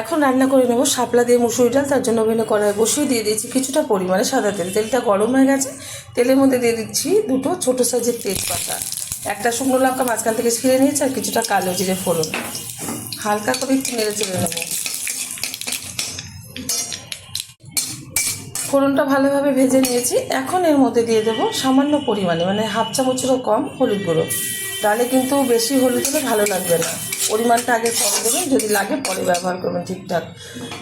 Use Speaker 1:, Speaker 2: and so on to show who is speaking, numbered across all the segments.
Speaker 1: এখন রান্না করে নেব শাপলা দিয়ে মুসুরি ডাল। তার জন্য ওভেনে কড়াই বসিয়ে দিয়ে দিয়েছি কিছুটা পরিমাণে সাদা তেল। তেলটা গরম হয়ে গেছে, তেলের মধ্যে দিয়ে দিচ্ছি দুটো ছোটো সাইজের তেজপাতা, একটা শুকনো লঙ্কা মাঝখান থেকে ছিঁড়ে নিয়েছি, আর কিছুটা কালো জিরে ফোড়ন। হালকা করে একটু নেড়ে চেড়ে নেব। ফোড়নটা ভালোভাবে ভেজে নিয়েছি। এখন এর মধ্যে দিয়ে দেবো সামান্য পরিমাণে, মানে হাফ চামচেরও কম হলুদ গুঁড়ো। ডালে কিন্তু বেশি হলুদ হলে ভালো লাগবে না, পরিমাণটা আগে কম দেবেন, যদি লাগে পরে ব্যবহার করবেন ঠিকঠাক।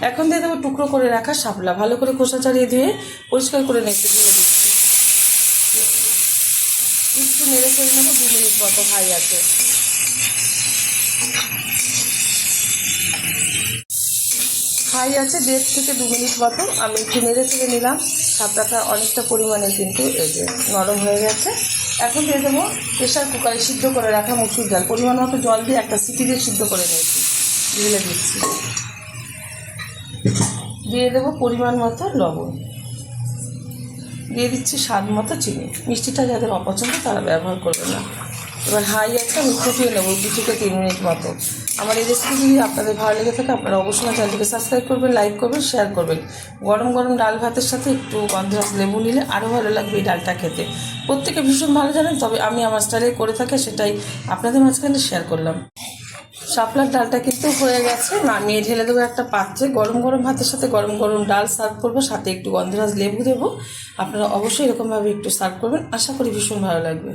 Speaker 1: এখন দিয়ে দেবো টুকরো করে রাখা শাপলা, ভালো করে খোসা ছাড়িয়ে দিয়ে পরিষ্কার করে নেড়ে দিয়ে দিচ্ছি। একটু নেড়ে চেড়ে নেবো 2 মিনিট মতো হাই আছে। হাই আছে 1.5 থেকে 2 মিনিট মতো আমি একটু নেড়ে চেড়ে নিলাম। শাপলাটা অনেকটা পরিমাণে কিন্তু এই যে নরম হয়ে গেছে। এখন দিয়ে দেবো প্রেশার কুকারে সিদ্ধ করে রাখা মুসুর ডাল, পরিমাণ মতো জল দিয়ে একটা সিটি দিয়ে সিদ্ধ করে নিয়েছি, ঢেলে দিচ্ছি। দিয়ে দেবো পরিমাণ মতো লবণ, দিয়ে দিচ্ছি স্বাদ মতো চিনি। মিষ্টিটা যাদের অপছন্দ তারা ব্যবহার করবে না। এবার হাই আছে আমি ফুটিয়ে নেবো 2 থেকে 3 মিনিট মতো। আমার এই রেসিপি যদি আপনাদের ভালো লেগে থাকে আপনারা অবশ্যই আমার চ্যানেলটিকে সাবস্ক্রাইব করবেন, লাইক করবেন, শেয়ার করবেন। গরম গরম ডাল ভাতের সাথে একটু গন্ধরাজ লেবু নিলে আরও ভালো লাগবে এই ডালটা খেতে। প্রত্যেকে ভীষণ ভালো জানেন, তবে আমি আমার স্টাইলে করে থাকি, সেটাই আপনাদের মাঝখানে শেয়ার করলাম। শাপলার ডালটা কিন্তু হয়ে গেছে, নামিয়ে ঢেলে দেবো একটা পাত্রে। গরম গরম ভাতের সাথে গরম গরম ডাল সার্ভ করবো, সাথে একটু গন্ধরাজ লেবু দেবো। আপনারা অবশ্যই এরকমভাবে একটু সার্ভ করবেন, আশা করি ভীষণ ভালো লাগবে।